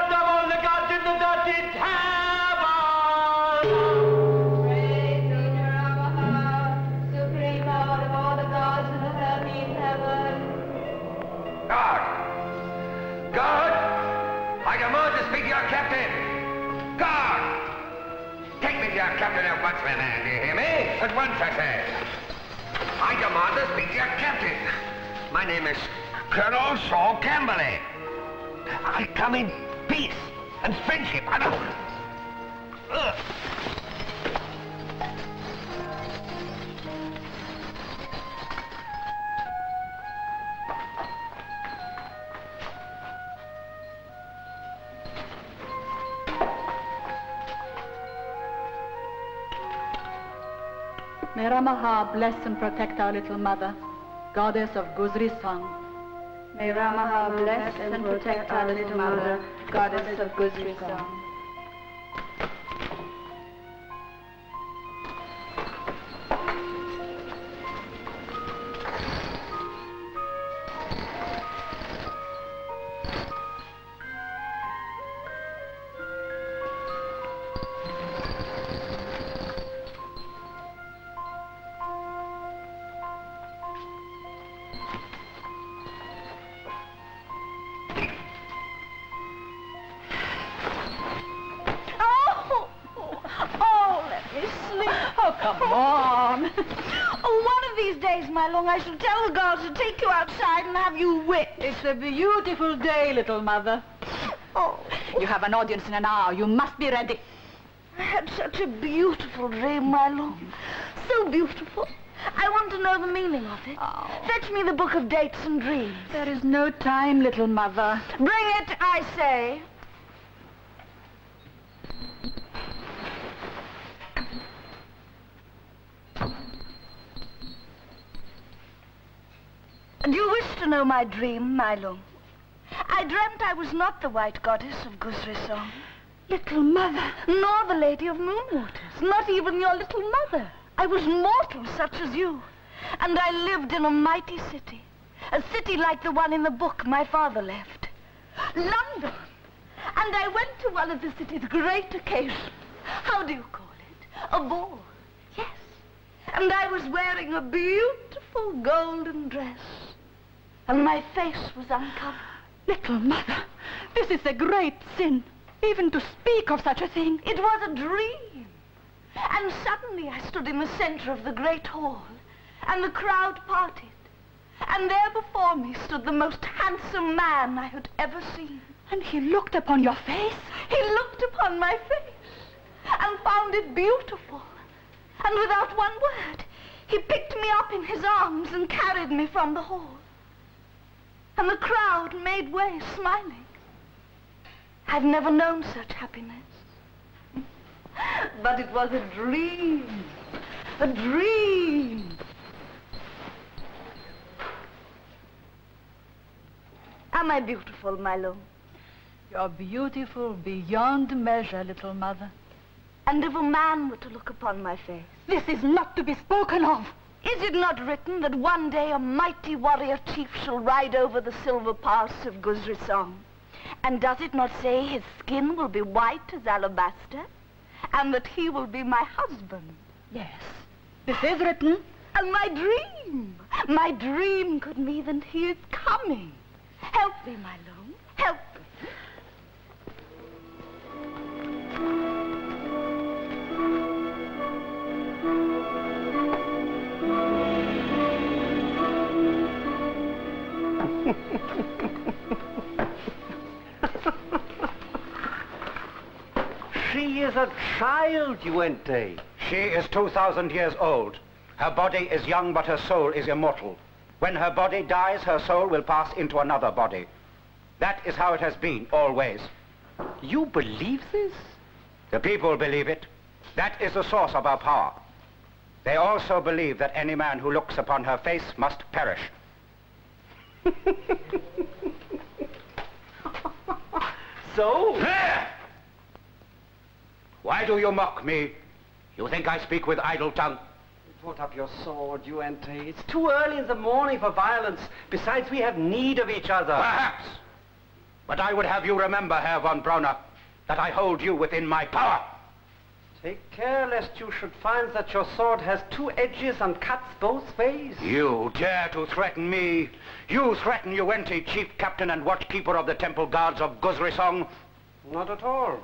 lord of all the gods in the dirty tavern! Praise to Ramaha, supreme lord of all the gods in the 13th heaven. Guard! Guard! I demand to speak to your captain! Guard! Take me to your captain at once, my man. Do you hear me? At once, I say. I demand to speak to your captain. My name is Colonel Saul Camberley. I come in peace and friendship. I don't... May Ramaha bless and protect our little mother, goddess of Gursi song. May Ramaha bless and protect our little mother, goddess of Gursi song. Come on. Oh, one of these days, my long, I shall tell the girls to take you outside and have you whipped. It's a beautiful day, little mother. Oh. You have an audience in an hour. You must be ready. I had such a beautiful dream, my long. So beautiful. I want to know the meaning of it. Oh. Fetch me the book of dates and dreams. There is no time, little mother. Bring it, I say. Do you wish to know my dream, Milo? I dreamt I was not the white goddess of Gursi song. Little mother. Nor the lady of moon waters. Not even your little mother. I was mortal such as you. And I lived in a mighty city. A city like the one in the book my father left. London. And I went to one of the city's great occasions. How do you call it? A ball. Yes. And I was wearing a beautiful golden dress. And my face was uncovered. Little mother, this is a great sin. Even to speak of such a thing. It was a dream. And suddenly I stood in the center of the great hall. And the crowd parted. And there before me stood the most handsome man I had ever seen. And he looked upon your face? He looked upon my face and found it beautiful. And without one word, he picked me up in his arms and carried me from the hall. And the crowd made way, smiling. I've never known such happiness. But it was a dream. A dream. Am I beautiful, Milo? You're beautiful beyond measure, little mother. And if a man were to look upon my face? This is not to be spoken of. Is it not written that one day a mighty warrior chief shall ride over the silver pass of Gursi song? And does it not say his skin will be white as alabaster? And that he will be my husband? Yes, this is written. And my dream could mean that he is coming. Help me, my love, help me. She is a child, Yuente. She is 2,000 years old. Her body is young, but her soul is immortal. When her body dies, her soul will pass into another body. That is how it has been, always. You believe this? The people believe it. That is the source of our power. They also believe that any man who looks upon her face must perish. So? Why do you mock me? You think I speak with idle tongue? Put up your sword, Yuente. It's too early in the morning for violence. Besides, we have need of each other. Perhaps. But I would have you remember, Herr von Brauner, that I hold you within my power. Take care lest you should find that your sword has two edges and cuts both ways. You dare to threaten me? You threaten Uente, chief captain and watchkeeper of the temple guards of Gursi Song? Not at all.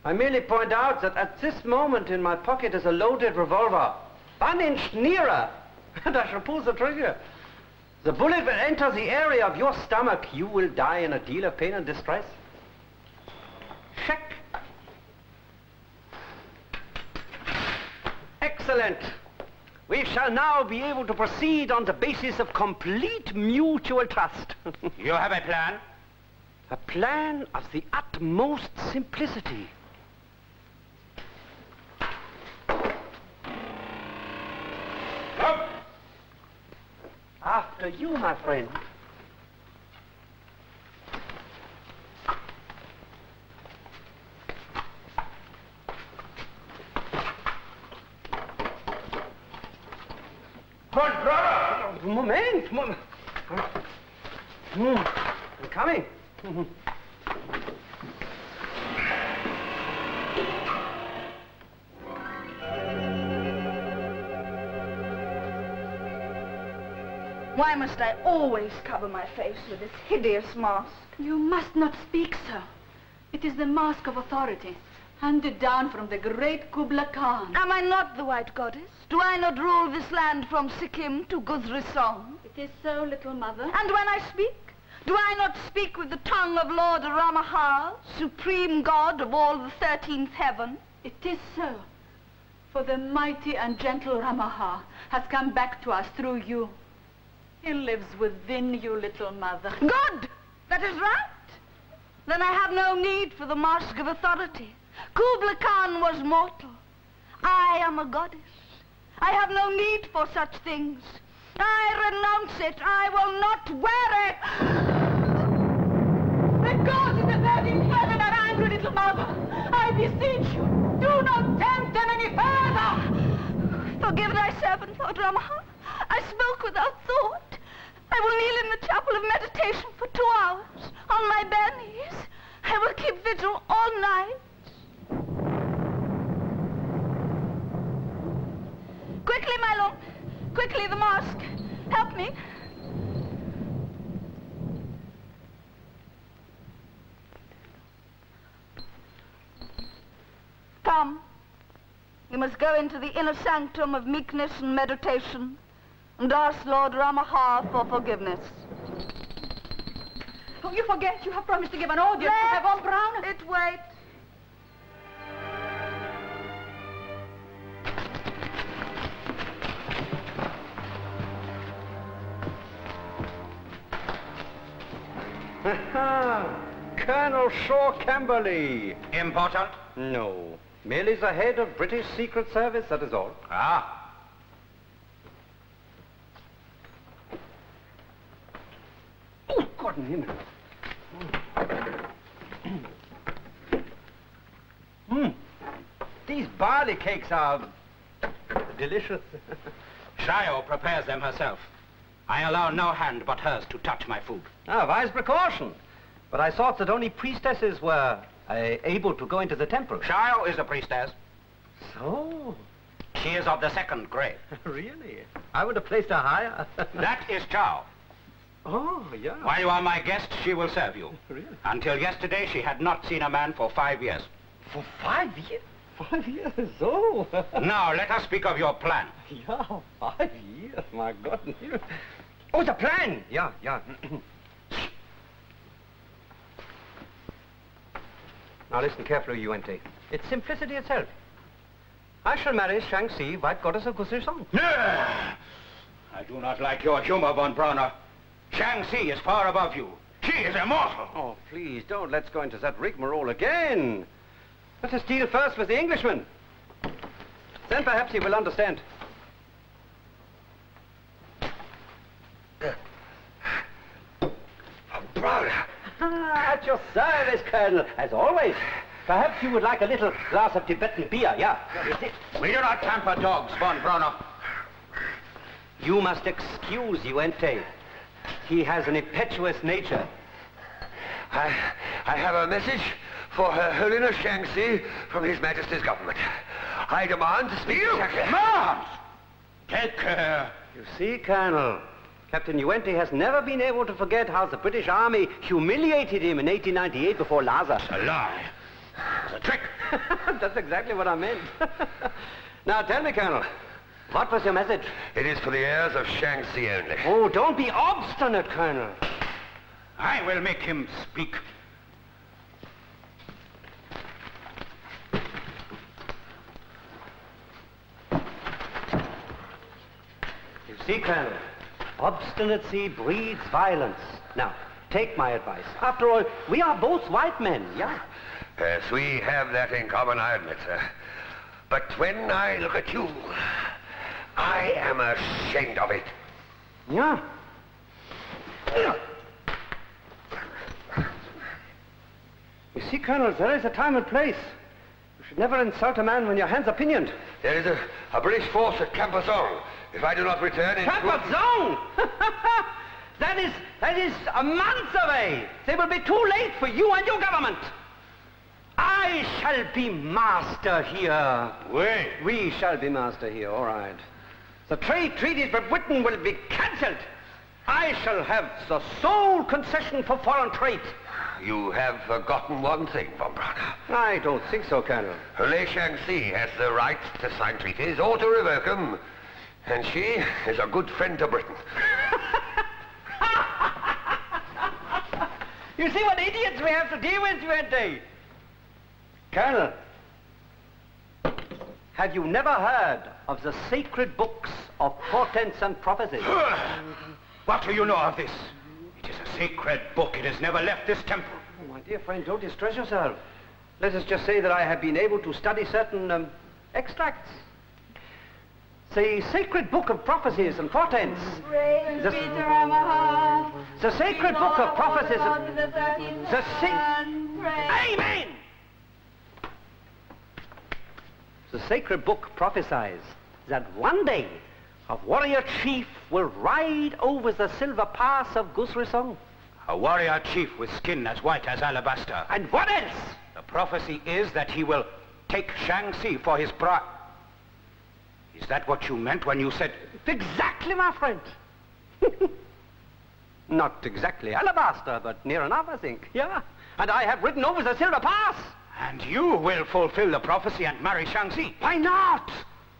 I merely point out that at this moment in my pocket is a loaded revolver. 1 inch nearer, and I shall pull the trigger. The bullet will enter the area of your stomach. You will die in a deal of pain and distress. Check. Excellent. We shall now be able to proceed on the basis of complete mutual trust. You have a plan? A plan of the utmost simplicity. Come. After you, my friend. Von Brauner! Moment. I'm coming. Why must I always cover my face with this hideous mask? You must not speak so. It is the mask of authority, handed down from the great Kubla Khan. Am I not the White Goddess? Do I not rule this land from Sikkim to Gursi Song? It is so, little mother. And when I speak, do I not speak with the tongue of Lord Ramaha, supreme God of all the 13th heaven? It is so. For the mighty and gentle Ramaha has come back to us through you. He lives within you, little mother. Good! That is right. Then I have no need for the mask of authority. Kubla Khan was mortal. I am a goddess. I have no need for such things. I renounce it. I will not wear it. The gods in the 13th heaven are angry, little mother. I beseech you, do not tempt them any further. Forgive thy servant, Lord Ramaha. I spoke without thought. I will kneel in the chapel of meditation for 2 hours on my bare knees. I will keep vigil all night. Quickly, my lord. Quickly, the mask. Help me. Come. You must go into the inner sanctum of meekness and meditation and ask Lord Ramaha for forgiveness. Oh, you forget you have promised to give an audience to Herr von Brauner. It wait. Colonel Shaw Camberley. Important? No. Merely the head of British Secret Service, that is all. Ah. Oh, Gott im Himmel. These barley cakes are delicious. Shio prepares them herself. I allow no hand but hers to touch my food. Ah, wise precaution. But I thought that only priestesses were able to go into the temple. Shio is a priestess. So? She is of the 2nd grade. Really? I would have placed her higher. That is Chow. Oh, yeah. While you are my guest, she will serve you. Really? Until yesterday, she had not seen a man for 5 years. For 5 years? 5 years, oh. Now, let us speak of your plan. Yeah, 5 years, my God. Oh, the plan! Yeah. Now listen carefully, Uente. It's simplicity itself. I shall marry Shang-Chi, White Goddess of Gursi Song. I do not like your humor, von Brauner. Shang-Chi is far above you. She is immortal. Oh, please, don't let's go into that rigmarole again. Let us deal first with the Englishman. Then perhaps he will understand. Brother. At your service, Colonel, as always. Perhaps you would like a little glass of Tibetan beer, yeah? We do not tamper dogs, von Brauner. You must excuse Uente. He has an impetuous nature. I have a message for Her Holiness Shang-Chi from His Majesty's government. I demand to speak to Shang-Chi. Mom! Take care. You see, Colonel, Captain Yuente has never been able to forget how the British Army humiliated him in 1898 before Lhasa. A lie. It's a trick. That's exactly what I meant. Now, tell me, Colonel, what was your message? It is for the heirs of Shang-Chi only. Oh, don't be obstinate, Colonel. I will make him speak. You see, Colonel, obstinacy breeds violence. Now, take my advice. After all, we are both white men, yeah? Yes, we have that in common, I admit, sir. But when I look at you, I am ashamed of it. Yeah. You see, Colonel, there is a time and place. You should never insult a man when your hands are pinioned. There is a British force at Camp Zong. If I do not return in... Camp Zong! That is a month away. They will be too late for you and your government. I shall be master here. We shall be master here, all right. The trade treaties with Britain will be cancelled. I shall have the sole concession for foreign trade. You have forgotten one thing, von Brauner. I don't think so, Colonel. Lei Shang-Chi has the right to sign treaties or to revoke them. And she is a good friend to Britain. You see what idiots we have to deal with, Yuente? Colonel, have you never heard of the sacred books of portents and prophecies? What do you know of this? It is a sacred book. It has never left this temple. Oh, my dear friend, don't distress yourself. Let us just say that I have been able to study certain extracts. The sacred book of prophecies and portents. Praise The- be to Ramaha. The sacred book of prophecies and... The Amen! The sacred book prophesies that one day a warrior chief will ride over the silver pass of Gursi. A warrior chief with skin as white as alabaster. And what else? The prophecy is that he will take Shang-Chi for his bride. Is that what you meant when you said... Exactly, my friend. Not exactly alabaster, but near enough, I think. Yeah. And I have ridden over the silver pass. And you will fulfill the prophecy and marry Shang-Chi? Why not?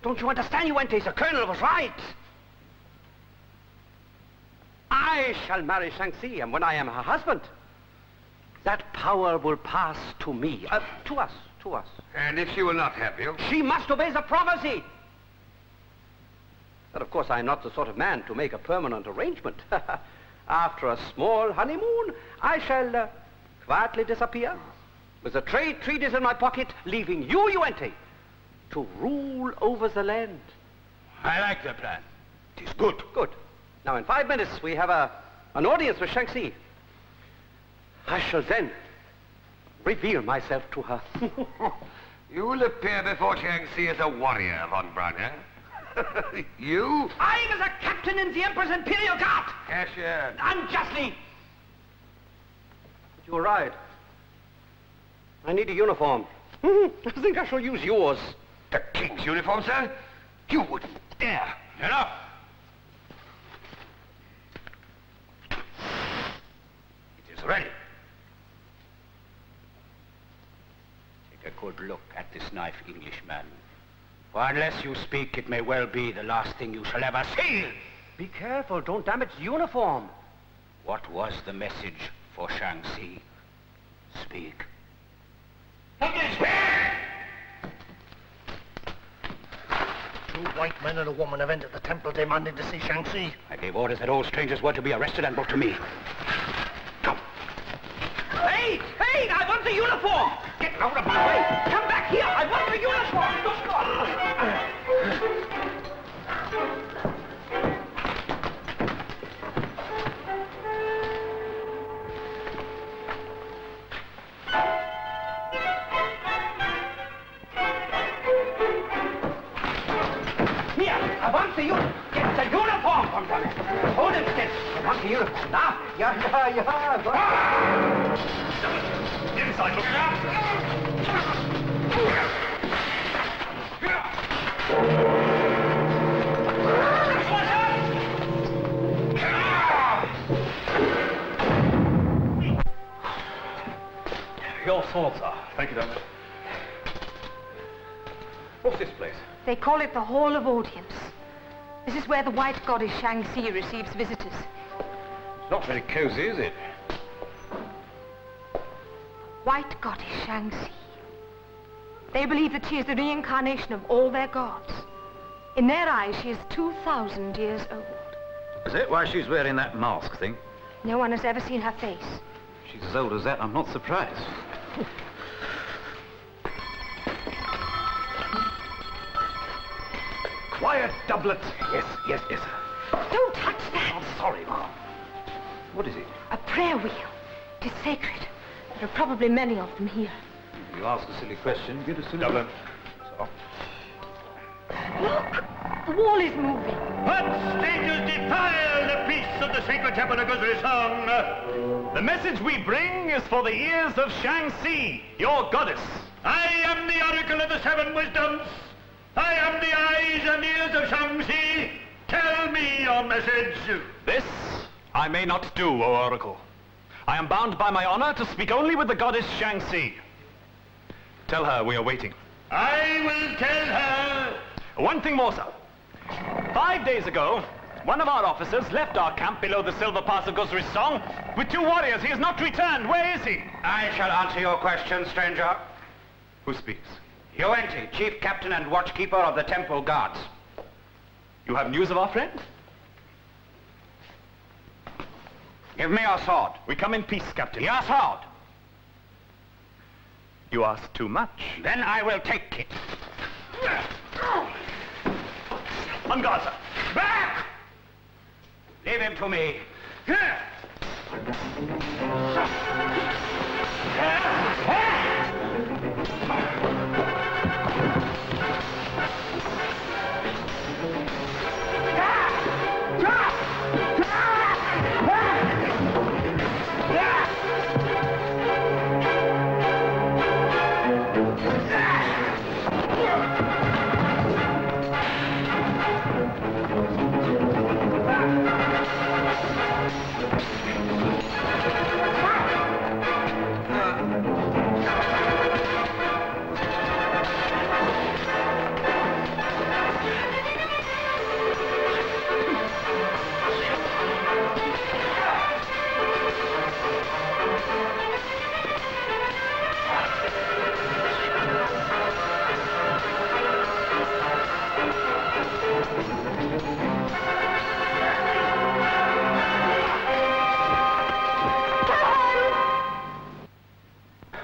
Don't you understand, Yuente? The colonel was right. I shall marry Shang-Chi, and when I am her husband, that power will pass to me. To us. And if she will not have you? She must obey the prophecy. But of course, I am not the sort of man to make a permanent arrangement. After a small honeymoon, I shall quietly disappear, with the trade treaties in my pocket, leaving you, Yuente, to rule over the land. I like the plan. It is good. Good. Now, in 5 minutes, we have an audience with Shang-Chi. I shall then reveal myself to her. You will appear before Shang-Chi as a warrior, von Brauner. You? I was a captain in the Emperor's Imperial Guard! Cashier. Unjustly! But you were right. I need a uniform. I think I shall use yours. The king's uniform, sir? You wouldn't dare. Enough! It is ready. Take a good look at this knife, Englishman. For unless you speak, it may well be the last thing you shall ever see. Be careful, don't damage the uniform. What was the message for Shang-Chi? Speak. Two white men and a woman have entered the temple demanding to see Shang-Chi. I gave orders that all strangers were to be arrested and brought to me. Come. Hey! I want the uniform! Get out of my way! Come back here! I want the uniform! Here! I want the uniform! Get the uniform! uniform, Tommy. Hold him still. I want the uniform. Now. Yeah. Inside, look out! Your sword, sir. Thank you, Doctor. What's this place? They call it the Hall of Audience. This is where the white goddess Shang-Chi receives visitors. It's not very cozy, is it? White goddess Shang-Chi. They believe that she is the reincarnation of all their gods. In their eyes, she is 2,000 years old. Is that why she's wearing that mask thing? No one has ever seen her face. She's as old as that, I'm not surprised. Quiet, Doublet. Yes, sir. Don't touch that! I'm sorry, ma'am. What is it? A prayer wheel. It is sacred. There are probably many of them here. You ask a silly question, get a silly... Doublet. So? Look! The wall is moving. What stages defile the peace of the sacred temple of Gursi Song? The message we bring is for the ears of Shang-Chi, your goddess. I am the oracle of the seven wisdoms. I am the eyes and ears of Shang-Chi. Tell me your message. This I may not do, O oracle. I am bound by my honor to speak only with the goddess Shang-Chi. Tell her we are waiting. I will tell her. One thing more, sir. 5 days ago, one of our officers left our camp below the silver pass of Gursi Song with 2 warriors. He has not returned. Where is he? I shall answer your question, stranger. Who speaks? Yuenti, chief captain and watchkeeper of the temple guards. You have news of our friend? Give me your sword. We come in peace, Captain. Your sword. You ask too much. Then I will take it. On guard, sir. Back! Leave him to me.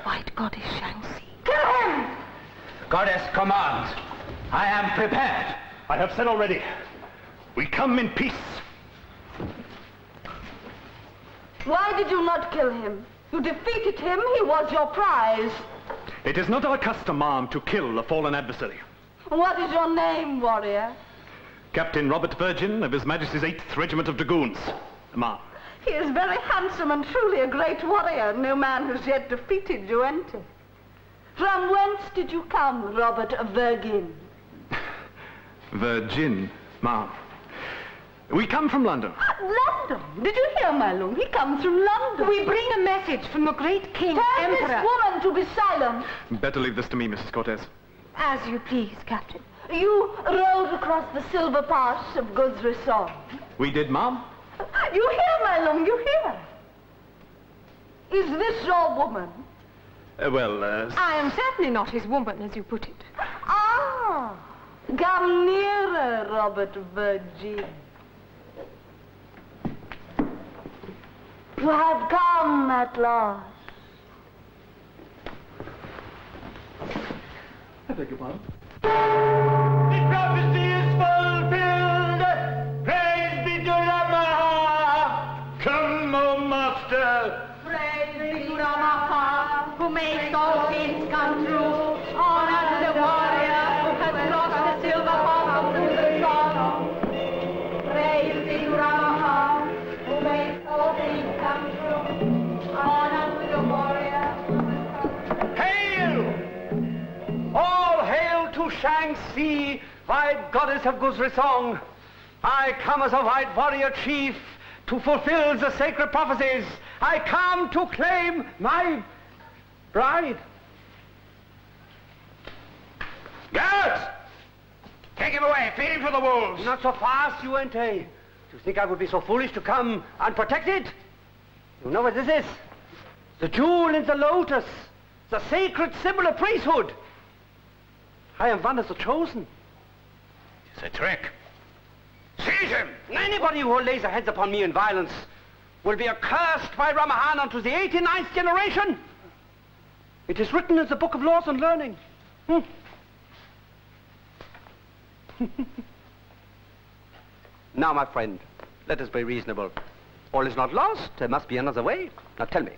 White goddess Shang-Chi. Goddess commands. I am prepared. I have said already. We come in peace. Why did you not kill him? You defeated him. He was your prize. It is not our custom, ma'am, to kill a fallen adversary. What is your name, warrior? Captain Robert Virgin of His Majesty's 8th Regiment of Dragoons. Ma'am. He is very handsome and truly a great warrior. No man has yet defeated Yuenti. From whence did you come, Robert Virgin? Virgin, ma'am. We come from London. London? Did you hear, my lord? He comes from London. We bring a message from the great king, Tell emperor. this woman to be silent. Better leave this to me, Mrs. Cortez. As you please, Captain. You rode across the silver pass of Gursi Song. We did, ma'am. You hear, my lord, you hear. Is this your woman? I am certainly not his woman, as you put it. Ah, come nearer, Robert Virgin. You have come at last. I beg your pardon? The prophecy is fulfilled. Praise be to Rama. Come, O Master. Praise be to Ramaha, who makes all things come true. Honor to the warrior who has crossed the silver path of the sun. Praise be to Shang-Chi, white goddess of Gursi song. I come as a white warrior chief to fulfill the sacred prophecies. I come to claim my bride. Guards! Take him away. Feed him to the wolves. Not so fast, you ain't. Do you think I would be so foolish to come unprotected? You know what this is? The jewel in the lotus. The sacred symbol of priesthood. I am one of the chosen. It's a trick. Seize him! Anybody who lays their hands upon me in violence will be accursed by Ramahan unto the 89th generation. It is written in the Book of Laws and Learning. Now, my friend, let us be reasonable. All is not lost. There must be another way. Now, tell me,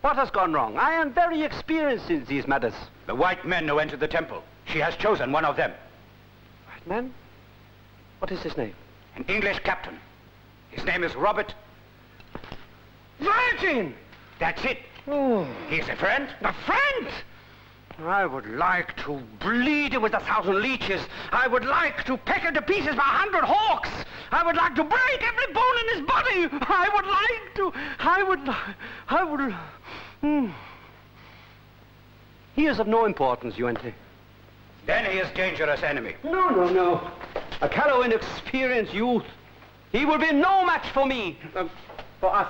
what has gone wrong? I am very experienced in these matters. The white men who entered the temple. She has chosen one of them. White man? What is his name? An English captain. His name is Robert. Virgin! That's it. Oh. He's a friend. A friend! I would like to bleed him with 1,000 leeches. I would like to peck him to pieces by 100 hawks. I would like to break every bone in his body. He is of no importance, Yuente. Then he is dangerous enemy. No. A callow, inexperienced youth. He will be no match for me. For us.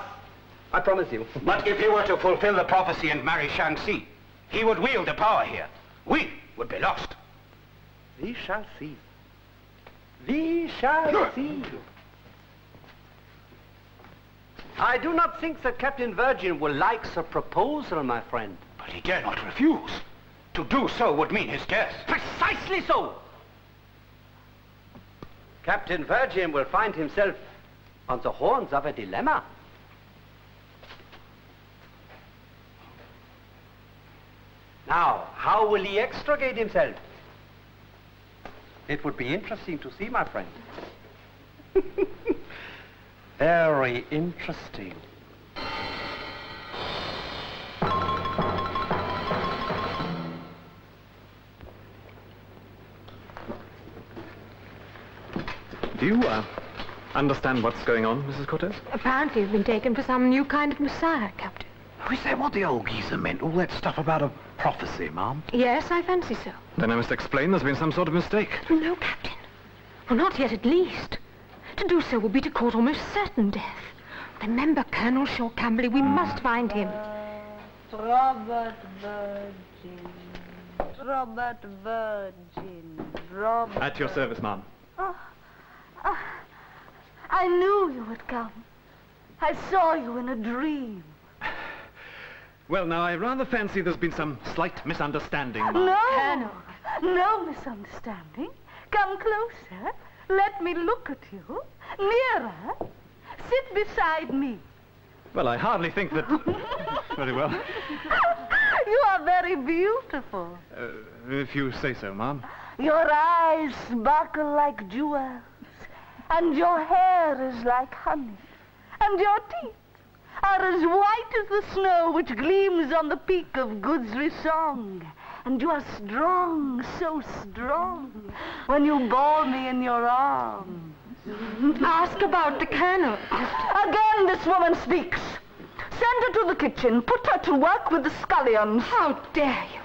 I promise you. But if he were to fulfill the prophecy and marry Shang-Chi, he would wield the power here. We would be lost. We shall see. We shall see. I do not think that Captain Virgin will like the proposal, my friend. But he dare not refuse. To do so would mean his death. Precisely so. Captain Virgin will find himself on the horns of a dilemma. Now, how will he extricate himself? It would be interesting to see, my friend. Very interesting. Do you, understand what's going on, Mrs. Cortez? Apparently you've been taken for some new kind of messiah, Captain. Is that what the old geezer meant? All that stuff about a prophecy, Ma'am? Yes, I fancy so. Then I must explain there's been some sort of mistake. No, Captain. Well, not yet, at least. To do so would be to cause almost certain death. Remember Colonel Shaw Camberley. We must find him. Robert Virgin. Robert Virgin. Robert... At your service, ma'am. I knew you would come. I saw you in a dream. Well, now, I rather fancy there's been some slight misunderstanding, ma'am. No. Colonel. No misunderstanding. Come closer. Let me look at you. Nearer. Sit beside me. Well, I hardly think that... Very well. You are very beautiful. If you say so, ma'am. Your eyes sparkle like jewels, and your hair is like honey, and your teeth are as white as the snow which gleams on the peak of Gursi song. And you are strong, so strong, when you bore me in your arms. Ask about the Colonel. Again this woman speaks. Send her to the kitchen. Put her to work with the scullions. How dare you?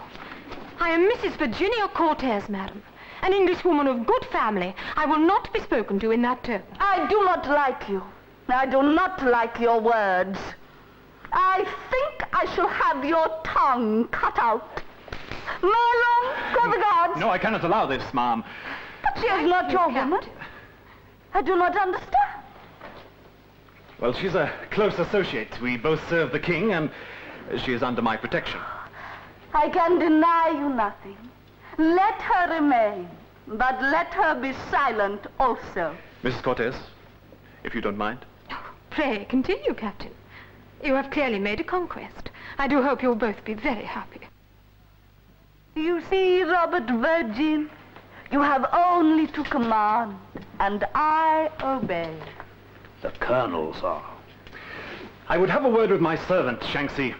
I am Mrs. Virginia Cortez, madam. An Englishwoman of good family. I will not be spoken to in that tone. I do not like you. I do not like your words. I think I shall have your tongue cut out. Marlon, call the guards. No, I cannot allow this, ma'am. But she is not your woman. I do not understand. Well, she's a close associate. We both serve the king, and she is under my protection. I can deny you nothing. Let her remain, but let her be silent also. Mrs. Cortez, if you don't mind. Pray, continue, Captain. You have clearly made a conquest. I do hope you'll both be very happy. You see, Robert Virgin, you have only to command, and I obey. The colonel, sir. I would have a word with my servant, Shang-Chi,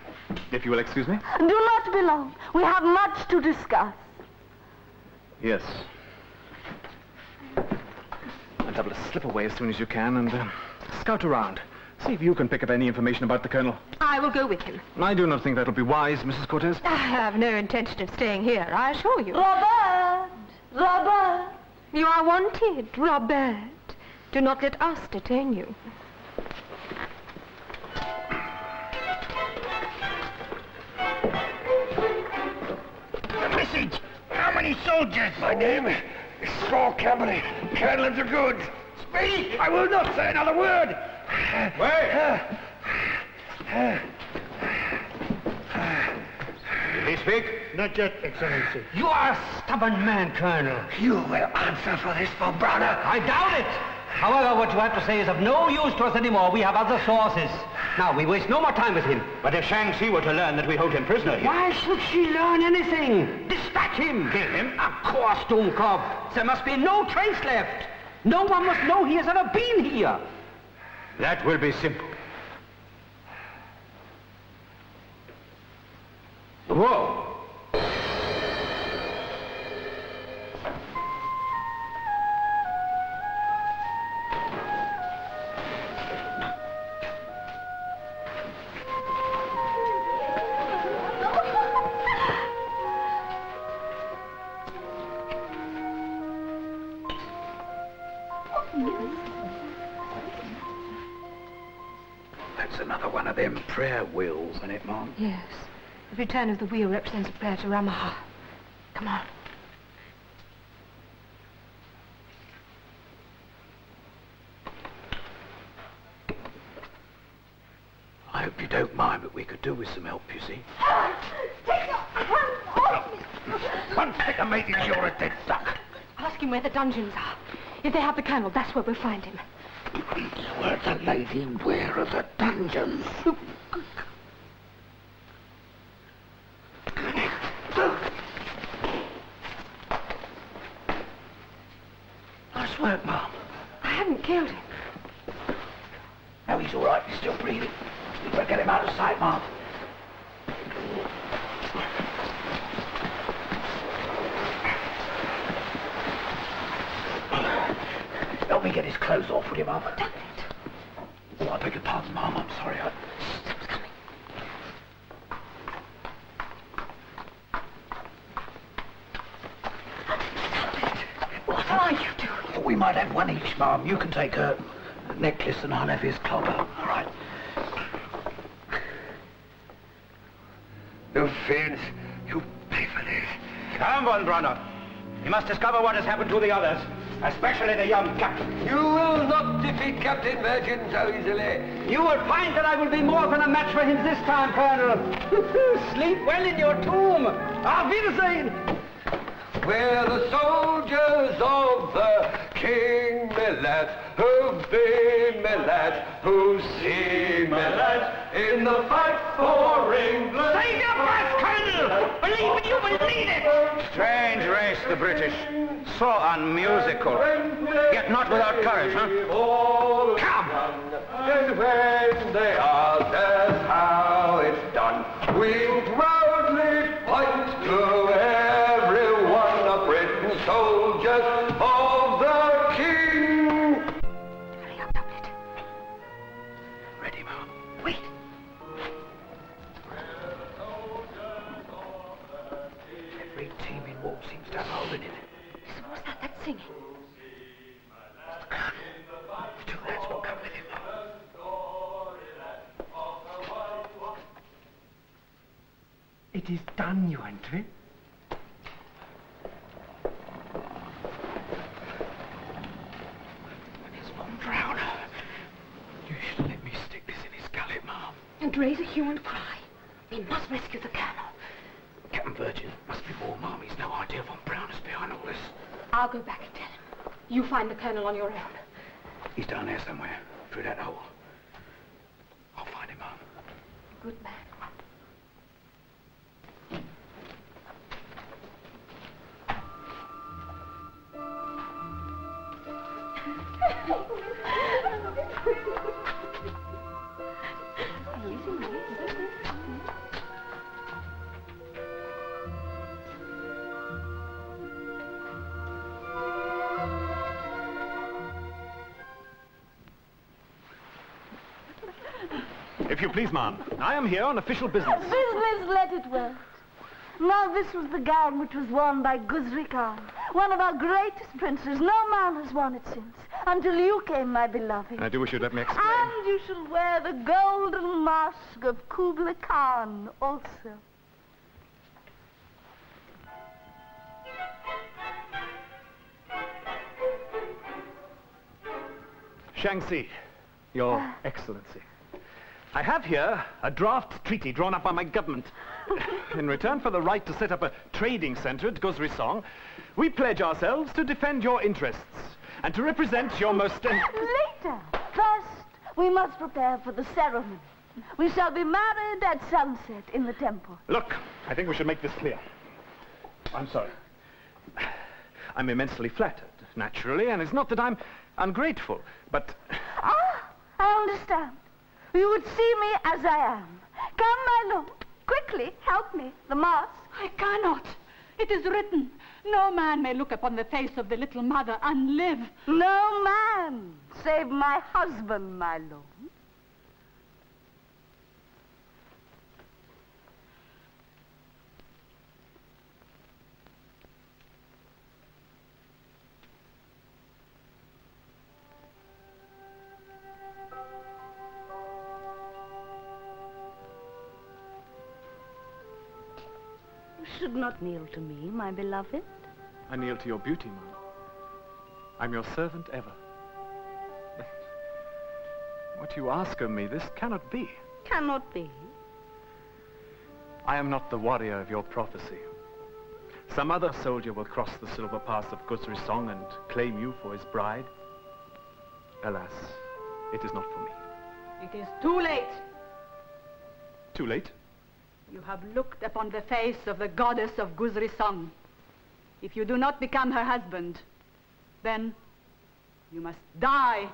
if you will excuse me. Do not be long. We have much to discuss. Yes. I'll double a slip away as soon as you can and scout around. See if you can pick up any information about the Colonel. I will go with him. I do not think that'll be wise, Mrs. Cortez. I have no intention of staying here, I assure you. Robert! Robert! You are wanted, Robert. Do not let us detain you. A message! How many soldiers? My name is Straw Company, Colonel of the Goods. Speak! I will not say another word. Wait! Did he speak? Not yet, Excellency. You are a stubborn man, Colonel. You will answer for this, for brother. I doubt it. However, what you have to say is of no use to us anymore. We have other sources. Now, we waste no more time with him. But if Shang-Chi were to learn that we hold him prisoner here... Why should she learn anything? Dispatch him. Kill him? Of course, Dummkopf. There must be no trace left. No one must know he has ever been here. That will be simple. Whoa! That's another one of them prayer wheels, isn't it, Mom? Yes. Every turn of the wheel represents a prayer to Ramaha. Come on. I hope you don't mind, but we could do with some help, you see. Take your hands off me! One peck of meat and you're a dead duck. Ask him where the dungeons are. If they have the Colonel, that's where we'll find him. Where the lady, where are the dungeons? Nice work, Mom. I haven't killed him. No, he's all right. He's still breathing. We better get him out of sight, Mom. Help me get his clothes off, will you, Mom? Damn it! Oh, I beg your pardon, Mom. I'm sorry. Someone's coming. What are you doing? We might have one each, Mom. You can take her necklace and I'll have his clobber. All right. No fears. You pay for this. Come on, brother. You must discover what has happened to the others, especially the young captain. You will not defeat Captain Virgin so easily. You will find that I will be more than a match for him this time, Colonel. Sleep well in your tomb. Auf Wiedersehen. We're the soldiers of the King, my lads, who be my lads, who see my lads in the fight for England. Save your breath, Colonel! Believe it, you will need it! Strange race, the British. So unmusical. Yet not without courage, huh? Come! And when they ask us how it's done, we'll proudly point to every one of Britain's soldiers of the King. Hurry up, Doublet. Ready, Mom? Wait. Every team in war seems to have a hole in it. Listen, what's that? That's singing. It's the Colonel. The two lads will come with him, Mom. It is done, you entry. There's one drowner. You should let me stick this in his gullet, Mom. And raise a hue and cry. We must rescue the Colonel. Captain Virgin must be war, Mom. He's no idea Von Braun is behind all this. I'll go back and tell him. You find the Colonel on your own. He's down there somewhere, through that hole. I'll find him, Mom. Good man. If you please, ma'am, I am here on official business. Business, let it wait. Now, this was the gown which was worn by Gursi Khan, one of our greatest princes. No man has worn it since, until you came, my beloved. I do wish you'd let me explain. And you shall wear the golden mask of Kublai Khan also. Shang-Chi, Your Excellency. I have here a draft treaty drawn up by my government. In return for the right to set up a trading center at Guzri Song, we pledge ourselves to defend your interests and to represent your most... Later. First, we must prepare for the ceremony. We shall be married at sunset in the temple. Look, I think we should make this clear. I'm sorry. I'm immensely flattered, naturally, and it's not that I'm ungrateful, but... Ah, I understand. You would see me as I am. Come, my lord. Quickly, help me. The mask. I cannot. It is written, no man may look upon the face of the little mother and live. No man, save my husband, my lord. You should not kneel to me, my beloved. I kneel to your beauty, ma'am. I'm your servant ever. What you ask of me, this cannot be. Cannot be. I am not the warrior of your prophecy. Some other soldier will cross the silver pass of Guzri Song and claim you for his bride. Alas, it is not for me. It is too late. Too late? You have looked upon the face of the goddess of Guzri Song. If you do not become her husband, then you must die.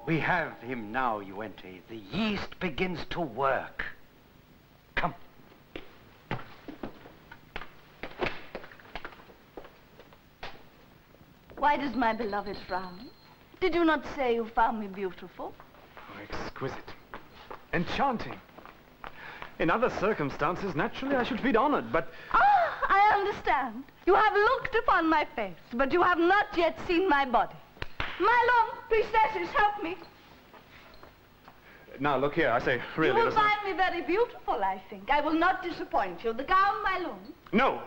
We have him now, Yuente. The yeast begins to work. Come. Why does my beloved frown? Did you not say you found me beautiful? Oh, exquisite. Enchanting. In other circumstances, naturally, I should feel honored, but... Ah, I understand. You have looked upon my face, but you have not yet seen my body. My lord, priestesses, help me. Now, look here, I say, really... You will listen. find me very beautiful, I think. I will not disappoint you. The gown, my lord. No.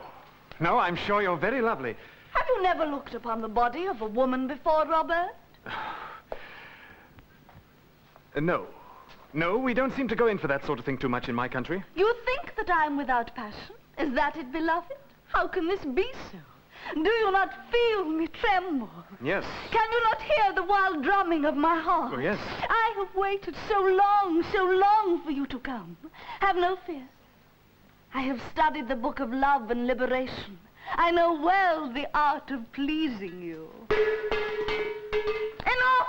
No, I'm sure you're very lovely. Have you never looked upon the body of a woman before, Robert? No. No, we don't seem to go in for that sort of thing too much in my country. You think that I am without passion? Is that it, beloved? How can this be so? Do you not feel me tremble? Yes. Can you not hear the wild drumming of my heart? Oh, yes. I have waited so long for you to come. Have no fear. I have studied the book of love and liberation. I know well the art of pleasing you. Enough!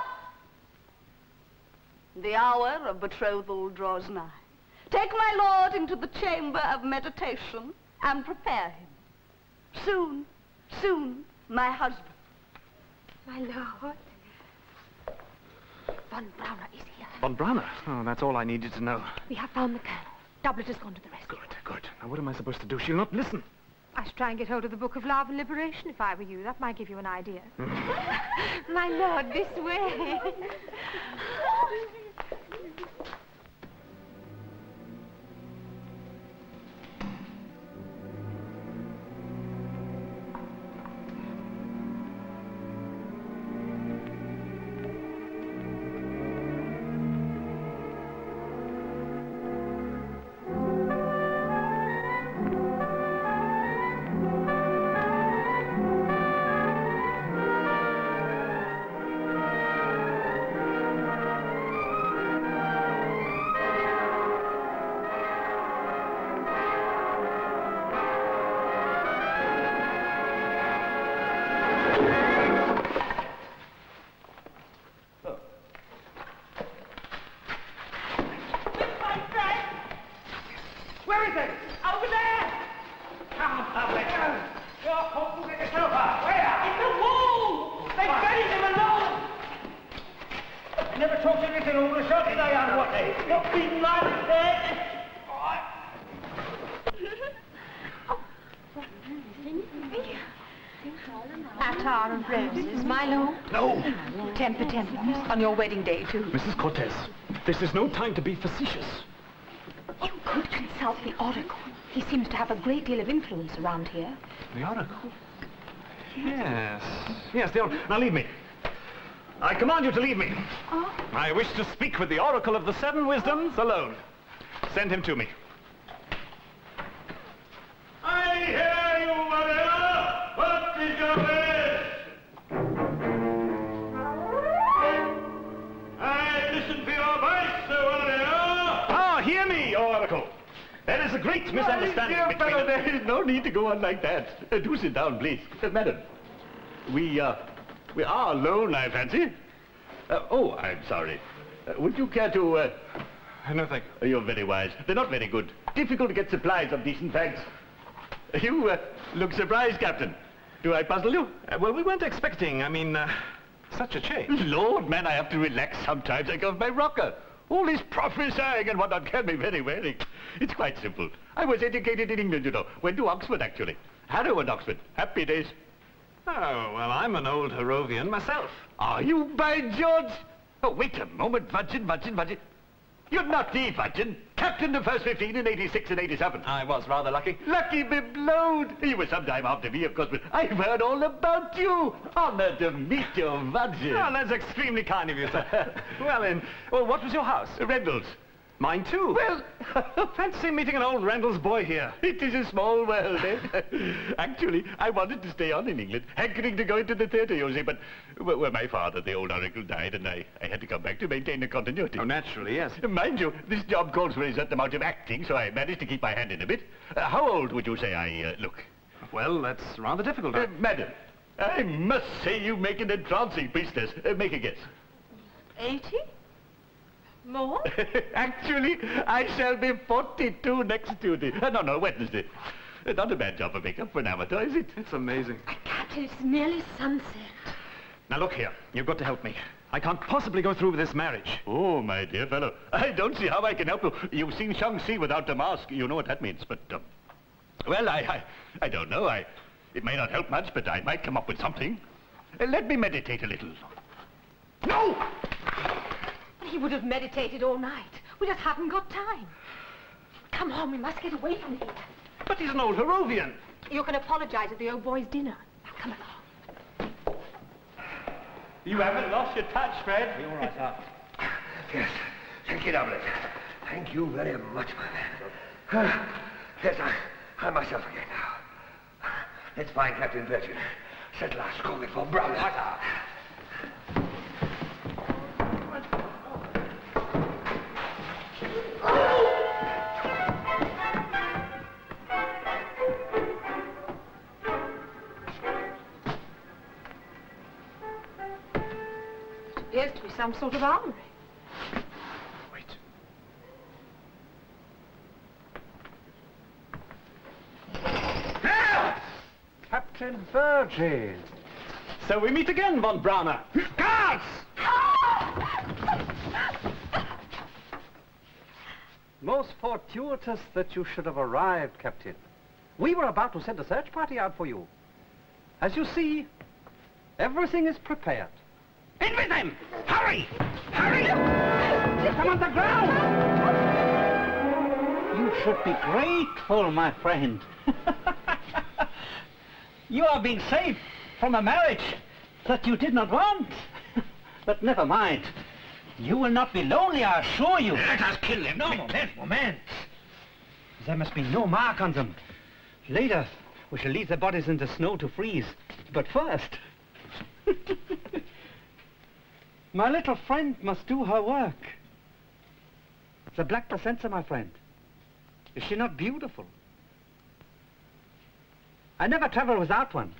The hour of betrothal draws nigh. Take my lord into the chamber of meditation and prepare him. Soon, soon, my husband. My lord. Von Brauner is here. Von Brauner? Oh, that's all I needed to know. We have found the colonel. Doublet has gone to the rescue. Good, good. Now, what am I supposed to do? She'll not listen. I should try and get hold of the Book of Love and Liberation if I were you. That might give you an idea. My lord, this way. Where is it? Over there! Come, Doublet. You're hopeful to get yourself out. Where? In the wall! I buried him alone! I never talked anything over a shot, did I, Anne? What? Not beaten like that. Attar and roses, Milo. No! Temper temperance on your wedding day, too. Mrs. Cortez, this is no time to be facetious. You could consult the Oracle. He seems to have a great deal of influence around here. The Oracle? Yes. Yes, the Oracle. Now leave me. I command you to leave me. Oh? I wish to speak with the Oracle of the Seven Wisdoms alone. Send him to me. I hear you, Varela! What is your wish? I listen for your voice, Varela! Ah, hear me, Oracle! There is a great misunderstanding between us. There is no need to go on like that. Do sit down, please. Madam, we are alone, I fancy. Oh, I'm sorry. Would you care to... No, thank you. You're very wise. They're not very good. Difficult to get supplies of decent fags. You look surprised, Captain. Do I puzzle you? Well, we weren't expecting, such a change. Lord, man, I have to relax sometimes. I go off my rocker. All this prophesying and whatnot can be very wearing. It's quite simple. I was educated in England, you know. Went to Oxford, actually. Harrow and Oxford. Happy days. Oh, well, I'm an old Harrovian myself. Are you, by George? Oh, wait a moment, Vudgeon. You're not the Vudgeon. Captain the first 15 in 86 and 87. I was rather lucky. Lucky be blowed. You were some time after me, of course, but I've heard all about you. Honored to meet you, Vudgeon. Oh, that's extremely kind of you, sir. Well, what was your house? Rendell's. Mine, too. Well, fancy meeting an old Rendell's boy here. It is a small world, eh? Actually, I wanted to stay on in England, hankering to go into the theatre, you see, but well, my father, the old oracle, died, and I had to come back to maintain the continuity. Oh, naturally, yes. Mind you, this job calls for a certain amount of acting, so I managed to keep my hand in a bit. How old would you say I look? Well, that's rather difficult. Madam, I must say you make an entrancing priestess. Make a guess. 80? More? Actually, I shall be 42 next Tuesday. No, Wednesday. Not a bad job of makeup for an amateur, is it? It's amazing. Captain, it's nearly sunset. Now, look here. You've got to help me. I can't possibly go through with this marriage. Oh, my dear fellow. I don't see how I can help you. You've seen Shang-Chi without the mask. You know what that means. But, well, I don't know. It may not help much, but I might come up with something. Let me meditate a little. No! He would have meditated all night. We just haven't got time. Come on, we must get away from here. But he's an old Harrovian. You can apologize at the old boy's dinner. Now, come along. You haven't lost your touch, Fred. You're all right, sir. Yes, thank you, Doublet. Thank you very much, my man. Yes, I'm myself again now. Let's find Captain Virgin. Settle our score before Brown. Appears to be some sort of armory. Wait. Captain Virgin. So we meet again, von Brauner. Guards! Most fortuitous that you should have arrived, Captain. We were about to send a search party out for you. As you see, everything is prepared. In with them! Hurry! Hurry! Come on the ground! You should be grateful, my friend. You are being saved from a marriage that you did not want. But never mind. You will not be lonely, I assure you. Let us kill them. No, moment. There must be no mark on them. Later, we shall leave their bodies in the snow to freeze. But first... my little friend must do her work. The black placenta, my friend. Is she not beautiful? I never travel without one.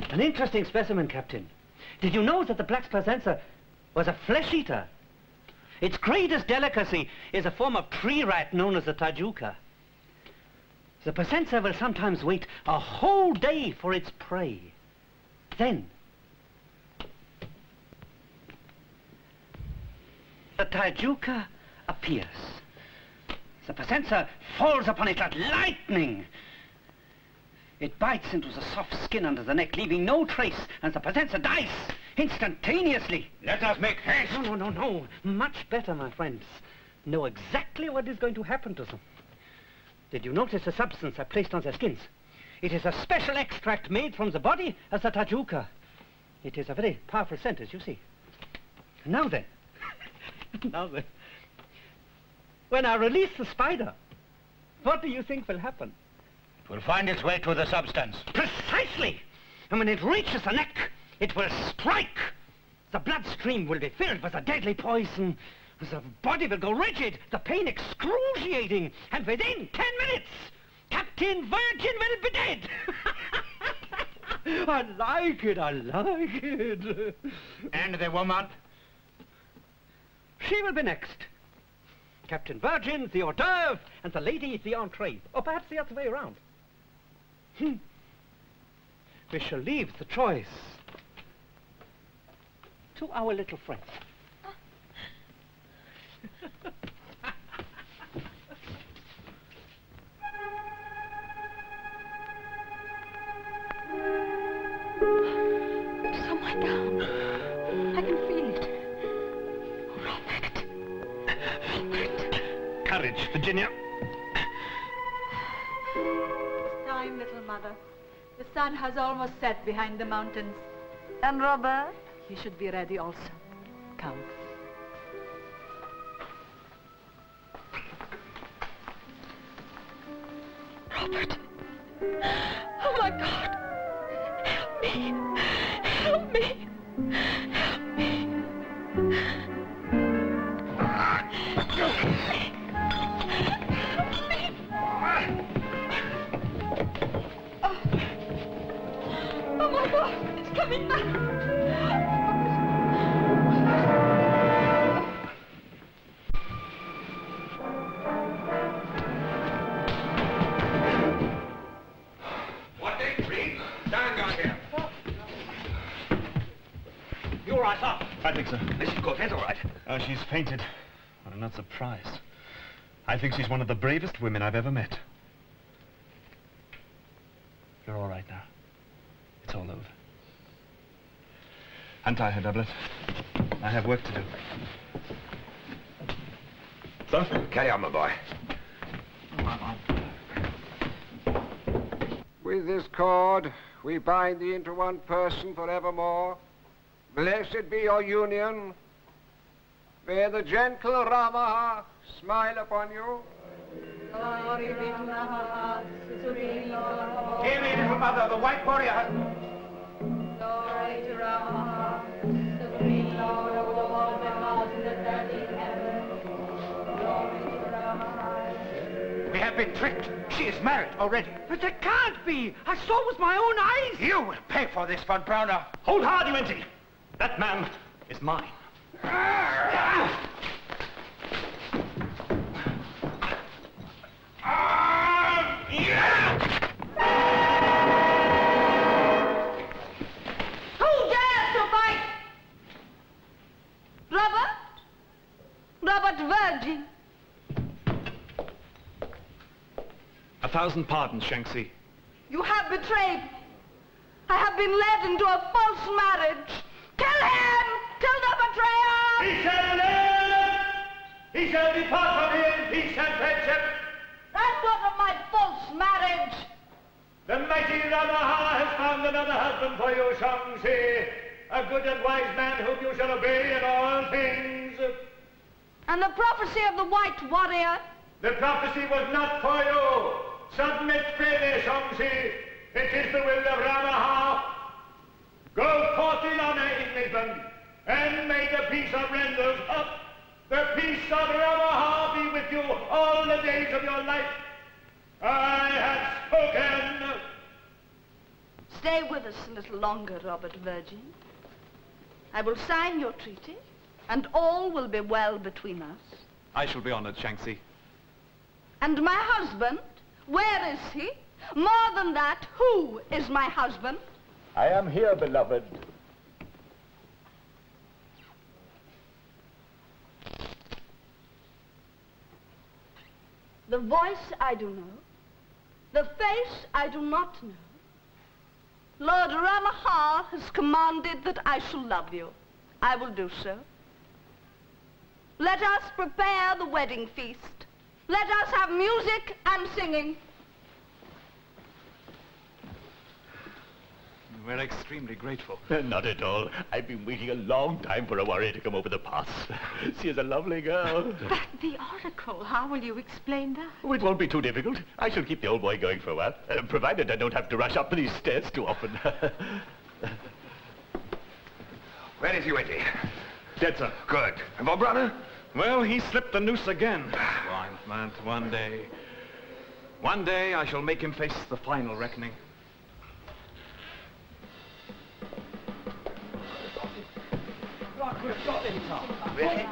An interesting specimen, Captain. Did you know that the black placenta was a flesh eater? Its greatest delicacy is a form of tree rat known as the tajuka. The Pacenza will sometimes wait a whole day for its prey. Then, the tajuka appears. The Pacenza falls upon it like lightning. It bites into the soft skin under the neck, leaving no trace, and the Pacenza dies instantaneously. Let us make haste. No. Much better, my friends. Know exactly what is going to happen to them. Did you notice the substance I placed on their skins? It is a special extract made from the body of the tajuka. It is a very powerful scent, as you see. Now then. When I release the spider, what do you think will happen? It will find its way to the substance. Precisely! And when it reaches the neck, it will strike. The bloodstream will be filled with a deadly poison. The body will go rigid, the pain excruciating, and within 10 minutes, Captain Virgin will be dead. I like it. And the woman? She will be next. Captain Virgin, the hors d'oeuvre, and the lady, the entree. Or perhaps the other way around. We shall leave the choice to our little friend. It's on my gown. I can feel it. Robert. Courage, Virginia. It's time, little mother. The sun has almost set behind the mountains. And Robert? You should be ready also. Come. Robert. Oh, my God. Help me. Help me. Help me. Oh, my God. It's coming back. You all right, up? I think so. Mrs. Cortez, all right. Oh, she's fainted. I'm not surprised. I think she's one of the bravest women I've ever met. You're all right now. It's all over. Untie her, Doublet. I have work to do. So? Carry on, my boy. With this cord, we bind thee into one person forevermore. Blessed be your union. May the gentle Rama smile upon you. Hear me, little mother, the white warrior. Glory to Rama, supreme Lord of all the gods in the 13th heaven. Glory to Rama. We have been tricked. She is married already. But it can't be. I saw with my own eyes. You will pay for this, von Brauner. Hold hard, you empty! That man is mine. Who dares to fight? Robert? Robert Virgin. 1,000 pardons, Shanxi. You have betrayed me. I have been led into a false marriage. Kill him! Kill the betrayer! He shall live! He shall depart from here in peace and friendship. And what of my false marriage? The mighty Ramaha has found another husband for you, Shanxi. A good and wise man whom you shall obey in all things. And the prophecy of the white warrior? The prophecy was not for you. Submit freely, Shanxi. It is the will of Ramaha. Go forth in honor, Englishman, and may the peace of Renders up. The peace of Ramaha be with you all the days of your life. I have spoken. Stay with us a little longer, Robert Virgin. I will sign your treaty, and all will be well between us. I shall be honored, Shanxi. And my husband, where is he? More than that, who is my husband? I am here, beloved. The voice I do know. The face I do not know. Lord Ramaha has commanded that I shall love you. I will do so. Let us prepare the wedding feast. Let us have music and singing. We're extremely grateful. Not at all. I've been waiting a long time for a warrior to come over the pass. She is a lovely girl. But the oracle, how will you explain that? Oh, it won't be too difficult. I shall keep the old boy going for a while, provided I don't have to rush up these stairs too often. Where is he, Wendy? Dead, sir. Good. And my brother? Well, he slipped the noose again. Blind man, one day I shall make him face the final reckoning. We've got him, Tom. Really?